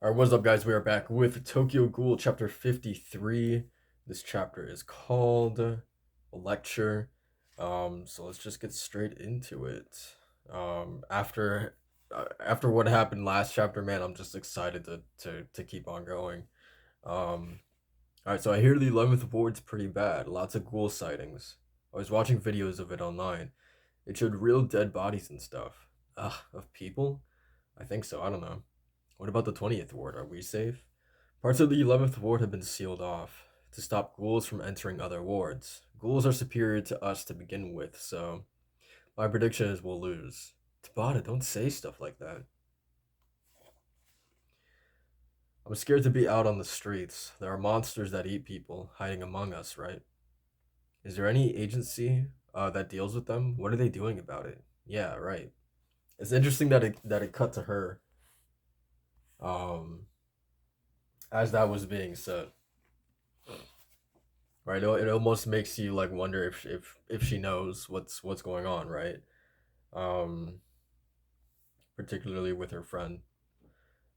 Alright, what's up, guys? We are back with Tokyo Ghoul chapter 53. This chapter is called a lecture. So let's just get straight into it. After what happened last chapter, man, I'm just excited to keep on going. Um, alright, so I hear the 11th ward's pretty bad. Lots of ghoul sightings. I was watching videos of it online. It showed real dead bodies and stuff. Ugh, of people? I think so, I don't know. What about the 20th ward? Are we safe? Parts of the 11th ward have been sealed off to stop ghouls from entering other wards. Ghouls are superior to us to begin with, so my prediction is we'll lose. Tabata, don't say stuff like that. I'm scared to be out on the streets. There are monsters that eat people hiding among us, right? Is there any agency that deals with them? What are they doing about it? Yeah, right. It's interesting that it cut to her um, as that was being said. Right? It almost makes you like wonder if she knows what's going on, right? Um, Particularly with her friend.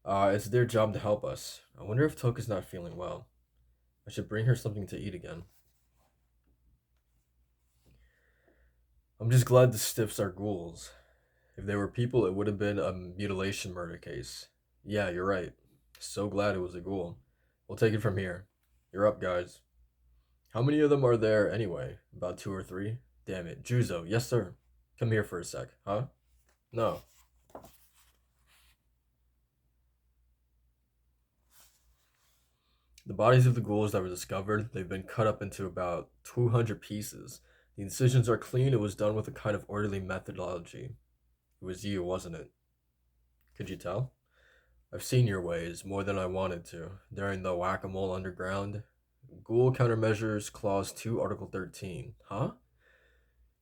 It's their job to help us. I wonder if Toka's not feeling well. I should bring her something to eat again. I'm just glad the stiffs are ghouls. If they were people, it would have been a mutilation murder case. Yeah, you're right. So glad it was a ghoul. We'll take it from here. You're up, guys. How many of them are there anyway? About two or three? Damn it. Juzo, yes sir. Come here for a sec, huh? No. The bodies of the ghouls that were discovered, they've been cut up into about 200 pieces. The incisions are clean. It was done with a kind of orderly methodology. It was you, wasn't it? Could you tell? I've seen your ways more than I wanted to. During the whack-a-mole underground. Ghoul countermeasures clause 2 article 13. Huh?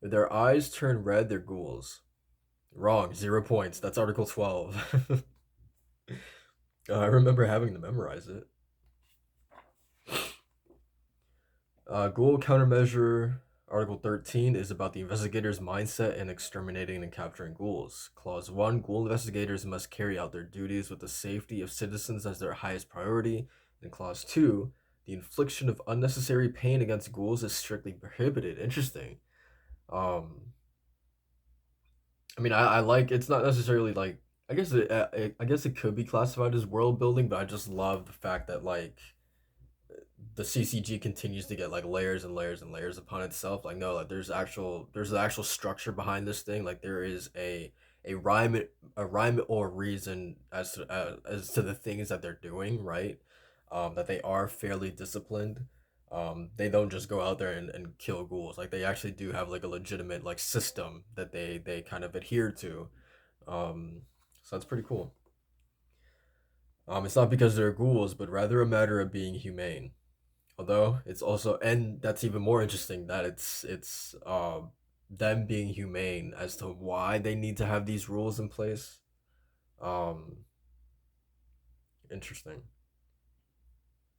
If their eyes turn red, they're ghouls. Wrong, 0 points. That's article 12. I remember having to memorize it. Ghoul countermeasure Article 13 is about the investigator's mindset in exterminating and capturing ghouls. Clause 1 Ghoul investigators must carry out their duties with the safety of citizens as their highest priority. And Clause 2 the infliction of unnecessary pain against ghouls is strictly prohibited. Interesting. Um, I mean, I like it's not necessarily like I guess it could be classified as world building, but I just love the fact that like the CCG continues to get like layers and layers and layers upon itself. Like no, like there's an actual structure behind this thing. Like there is a rhyme or reason as to the things that they're doing, right? That they are fairly disciplined. They don't just go out there and kill ghouls. Like they actually do have like a legitimate like system that they kind of adhere to. Um, so that's pretty cool. It's not because they're ghouls, but rather a matter of being humane. Although it's also, and that's even more interesting that it's them being humane as to why they need to have these rules in place. Um, Interesting.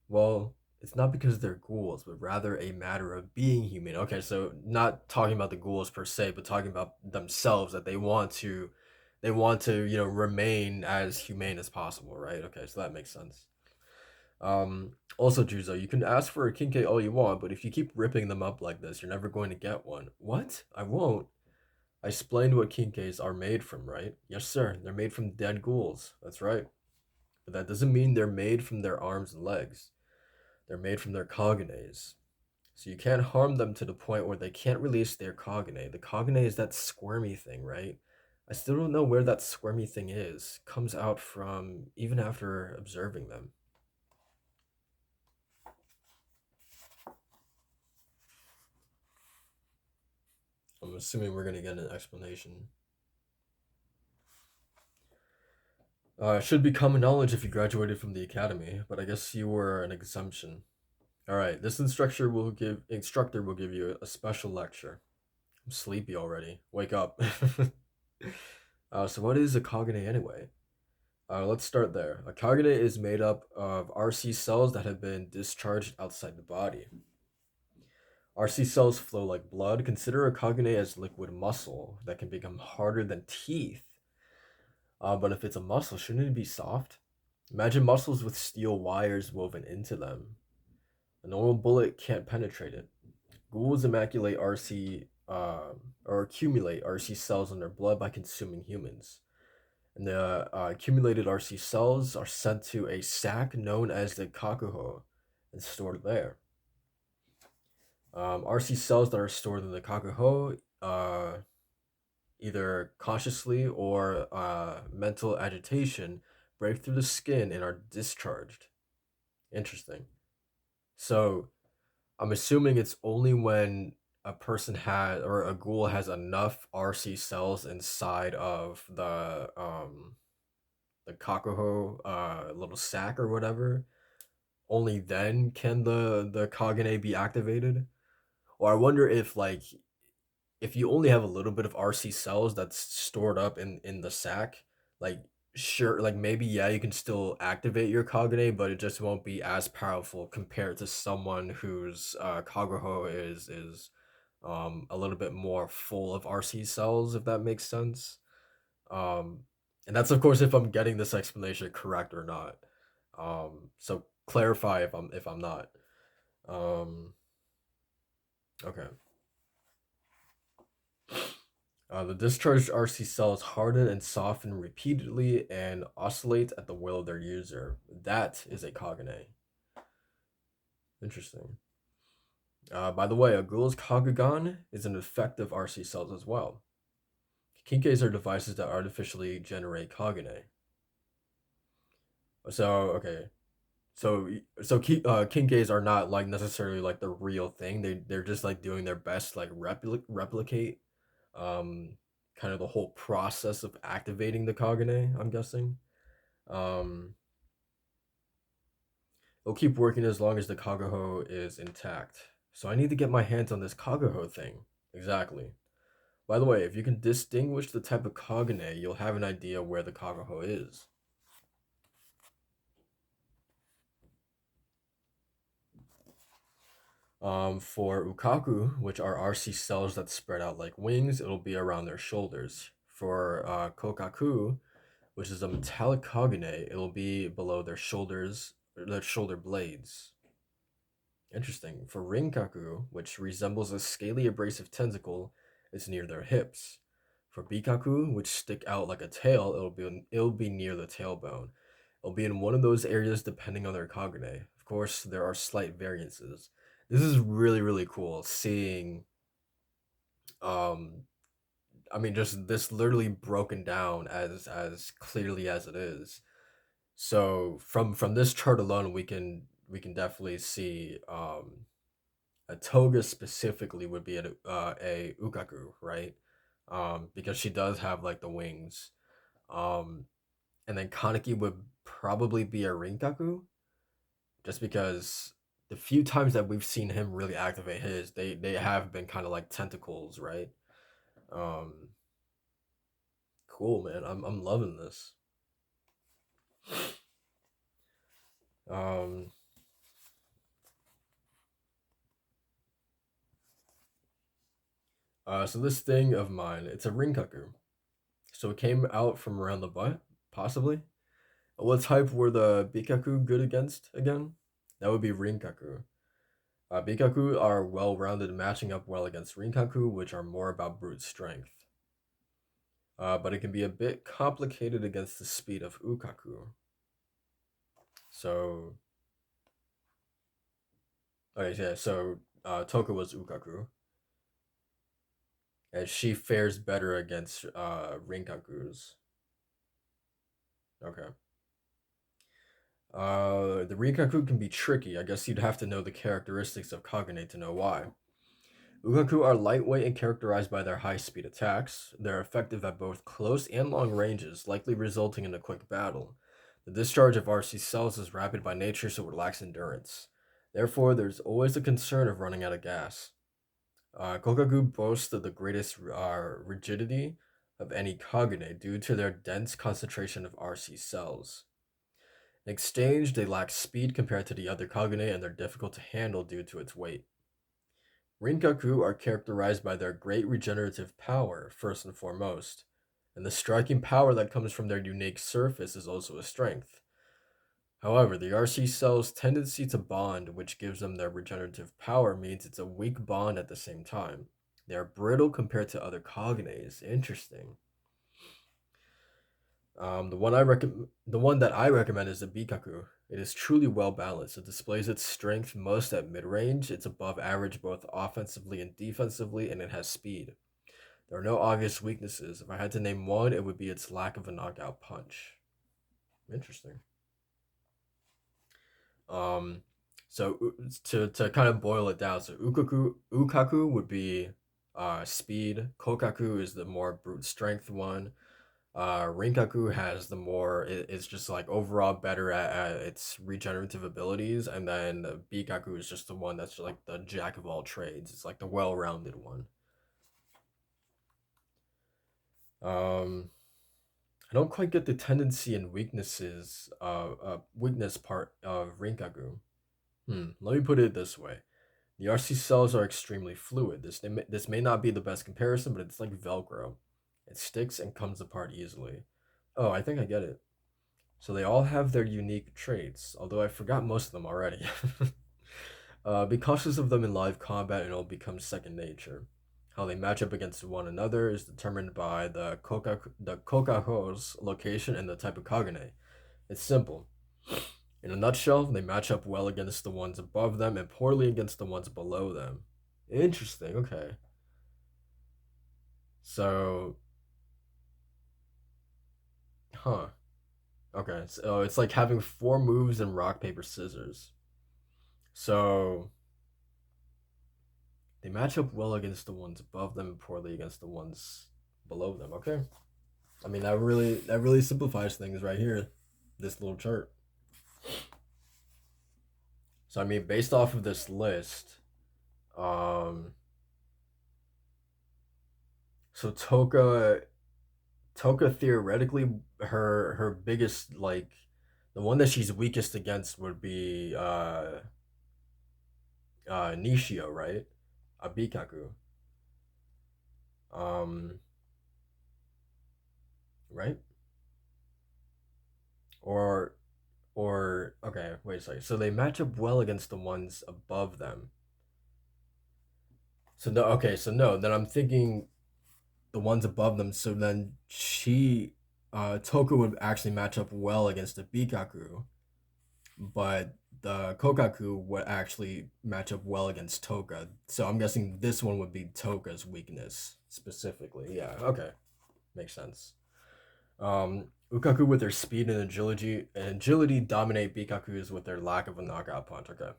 Well, it's not because they're ghouls, but rather a matter of being humane. Okay, so not talking about the ghouls per se, but talking about themselves that they want to remain as humane as possible, right? Okay, so that makes sense. Also, Juzo, you can ask for a Kinkei all you want, but if you keep ripping them up like this, you're never going to get one. What? I won't. I explained what Kinkeis are made from, right? Yes, sir. They're made from dead ghouls. That's right. But that doesn't mean they're made from their arms and legs. They're made from their cogenes. So you can't harm them to the point where they can't release their cogene. The cogene is that squirmy thing, right? I still don't know where that squirmy thing is. Comes out from even after observing them. I'm assuming we're gonna get an explanation. It should be common knowledge if you graduated from the academy, but I guess you were an exemption. All right, this instructor will give you a special lecture. I'm sleepy already. Wake up. So what is a cogene anyway? Let's start there. A cogene is made up of RC cells that have been discharged outside the body. RC cells flow like blood. Consider a cogene as liquid muscle that can become harder than teeth. But if it's a muscle, shouldn't it be soft? Imagine muscles with steel wires woven into them. A normal bullet can't penetrate it. Ghouls immaculate RC or accumulate RC cells in their blood by consuming humans. And the accumulated RC cells are sent to a sac known as the kakuho and stored there. RC cells that are stored in the kakuho, either consciously or mental agitation, break through the skin and are discharged. Interesting. So I'm assuming it's only when a person has or a ghoul has enough RC cells inside of the kakuho little sack or whatever. Only then can the Kagane be activated. Or I wonder if like if you only have a little bit of RC cells that's stored up in the sack, like sure, like maybe yeah, you can still activate your Kagane, but it just won't be as powerful compared to someone whose Kagero is a little bit more full of RC cells, if that makes sense. Um, and that's of course if I'm getting this explanation correct or not. So clarify if I'm not. Um, okay. The discharged RC cells harden and soften repeatedly and oscillate at the will of their user. That is a Kagane. Interesting. By the way, a ghoul's Kagugan is an effective RC cells as well. Kinkes are devices that artificially generate Kagane. So, okay. Kinkes are not like necessarily like the real thing. They're just like doing their best like replicate um kind of the whole process of activating the Kagane, I'm guessing. Um, it'll keep working as long as the Kagaho is intact. So I need to get my hands on this Kagaho thing. Exactly. By the way, if you can distinguish the type of Kagane, you'll have an idea where the Kagaho is. For Ukaku, which are RC cells that spread out like wings, it'll be around their shoulders. For Kokaku, which is a metallic Kagane, it'll be below their shoulder blades. Interesting. For Rinkaku, which resembles a scaly abrasive tentacle, it's near their hips. For Bikaku, which stick out like a tail, it'll be near the tailbone. It'll be in one of those areas depending on their Kagune. Of course, there are slight variances. This is really cool seeing um I mean just this literally broken down as clearly as it is. So from this chart alone we can definitely see a toga specifically would be a ukaku, right? Because she does have like the wings. Um, and then Kaneki would probably be a rinkaku, just because the few times that we've seen him really activate his, they have been kind of like tentacles, right? Um, cool, man. I'm loving this. Um, so this thing of mine, it's a rinkaku. So it came out from around the butt, possibly. What type were the Bikaku good against again? That would be Rinkaku. Bikaku are well rounded, matching up well against Rinkaku, which are more about brute strength. But it can be a bit complicated against the speed of Ukaku. So, okay, yeah, so Toka was Ukaku, and she fares better against Rinkakus. Okay. The Rinkaku can be tricky. I guess you'd have to know the characteristics of Kagane to know why. Ukaku are lightweight and characterized by their high speed attacks. They're effective at both close and long ranges, likely resulting in a quick battle. The discharge of RC cells is rapid by nature, so it lacks endurance. Therefore, there's always the concern of running out of gas. Kokaku boasts of the greatest rigidity of any Kagune due to their dense concentration of RC cells. In exchange, they lack speed compared to the other Kagune and they're difficult to handle due to its weight. Rinkaku are characterized by their great regenerative power, first and foremost, and the striking power that comes from their unique surface is also a strength. However, the RC cell's tendency to bond, which gives them their regenerative power, means it's a weak bond at the same time. They are brittle compared to other cognates. Interesting. The one that I recommend is the Bikaku. It is truly well balanced. It displays its strength most at mid range. It's above average both offensively and defensively, and it has speed. There are no obvious weaknesses. If I had to name one, it would be its lack of a knockout punch. Interesting. Um, so to kind of boil it down, so Ukaku would be speed. Kokaku is the more brute strength one. Rinkaku has the more it's just like overall better at its regenerative abilities, and then Bikaku is just the one that's like the jack of all trades. It's like the well-rounded one. Um, I don't quite get the tendency and weakness part of Rinkaku. Let me put it this way: the RC cells are extremely fluid. This may not be the best comparison, but it's like Velcro. It sticks and comes apart easily. Oh, I think I get it. So they all have their unique traits, although I forgot most of them already. Be cautious of them in live combat and it'll become second nature. How they match up against one another is determined by the Kokaho's location and the type of Kagane. It's simple. In a nutshell, they match up well against the ones above them and poorly against the ones below them. Interesting, okay. So, huh. Okay, so it's like having four moves in rock, paper, scissors. So, they match up well against the ones above them and poorly against the ones below them. Okay. I mean that really simplifies things right here. This little chart. So I mean based off of this list, um so Toka theoretically her biggest like the one that she's weakest against would be Nishio, right? Abikaku. Um right? Or okay, wait a second. So they match up well against the ones above them. So no, okay, so no, then I'm thinking the ones above them. So then Toka would actually match up well against the Bikaku, but the Kokaku would actually match up well against Toka. So I'm guessing this one would be Toka's weakness specifically. Yeah, okay, makes sense. Ukaku with their speed and agility dominate Bikaku's with their lack of a knockout punch. Okay,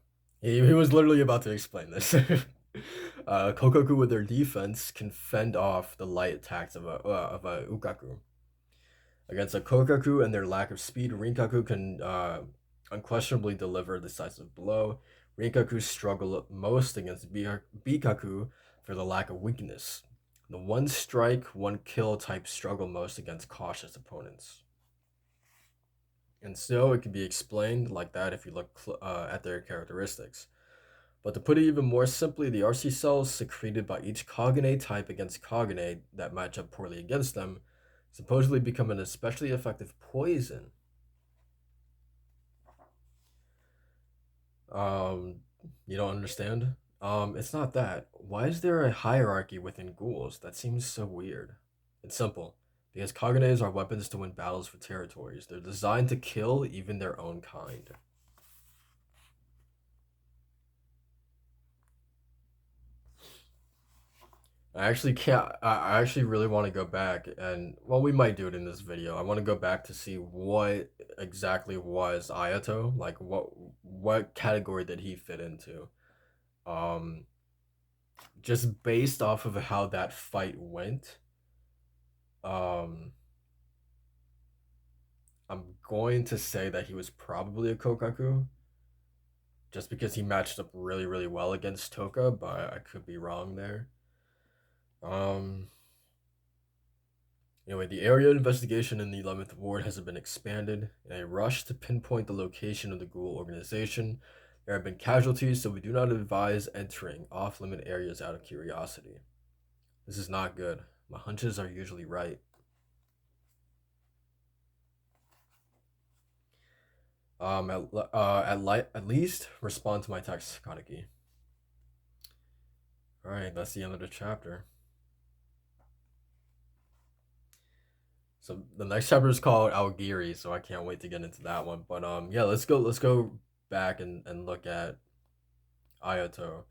he was literally about to explain this. Kokaku with their defense can fend off the light attacks of a Ukaku. Against a Kokaku and their lack of speed, Rinkaku can unquestionably deliver a decisive blow. Rinkaku struggle most against Bikaku for the lack of weakness. The one strike, one kill type struggle most against cautious opponents. And so it can be explained like that if you look at their characteristics. But to put it even more simply, the RC cells secreted by each cognate type against cognate that match up poorly against them supposedly become an especially effective poison. Um, you don't understand? It's not that. Why is there a hierarchy within ghouls? That seems so weird. It's simple. Because cognates are weapons to win battles for territories. They're designed to kill even their own kind. I actually can't. I actually really want to go back and well, we might do it in this video. I want to go back to see what exactly was Ayato. Like what category did he fit into? Um, just based off of how that fight went. Um, I'm going to say that he was probably a Kokaku, just because he matched up really really well against Toka, but I could be wrong there. Um, Anyway, the area of investigation in the 11th Ward has been expanded. In a rush to pinpoint the location of the Ghoul organization, there have been casualties, so we do not advise entering off limit areas out of curiosity. This is not good. My hunches are usually right. At least respond to my text, Kaneki. All right, that's the end of the chapter. So the next chapter is called Algiri, so I can't wait to get into that one. But yeah, let's go back and look at Ayato.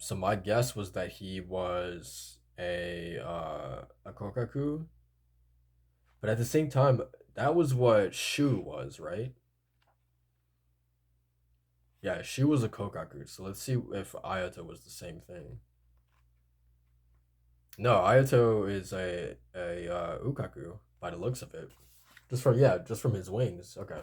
So my guess was that he was a Kokaku, but at the same time, that was what Shu was, right? Yeah, Shu was a Kokaku. So let's see if Ayato was the same thing. No, Ayato is a Ukaku by the looks of it. Just from his wings. Okay.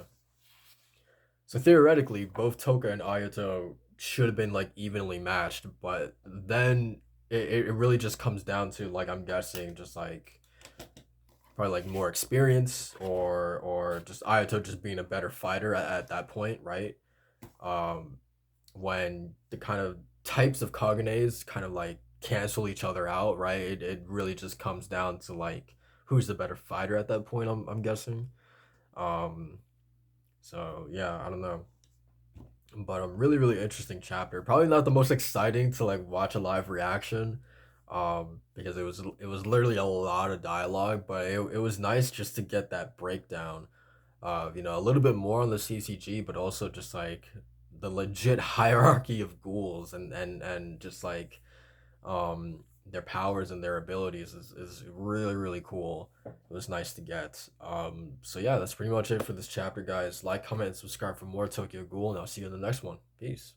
So theoretically, both Toka and Ayato should have been like evenly matched, but then it really just comes down to like I'm guessing just like probably like more experience or just Ayato just being a better fighter at that point, right? Um, when the kind of types of Kagenes kind of like cancel each other out, right? It really just comes down to like who's the better fighter at that point. I'm guessing. Um, so yeah, I don't know, but a really interesting chapter. Probably not the most exciting to like watch a live reaction, because it was literally a lot of dialogue, but it was nice just to get that breakdown of a little bit more on the CCG, but also just like the legit hierarchy of ghouls and just like their powers and their abilities is really cool. It was nice to get. So yeah, that's pretty much it for this chapter, guys. Like, comment, and subscribe for more Tokyo Ghoul, and I'll see you in the next one. Peace.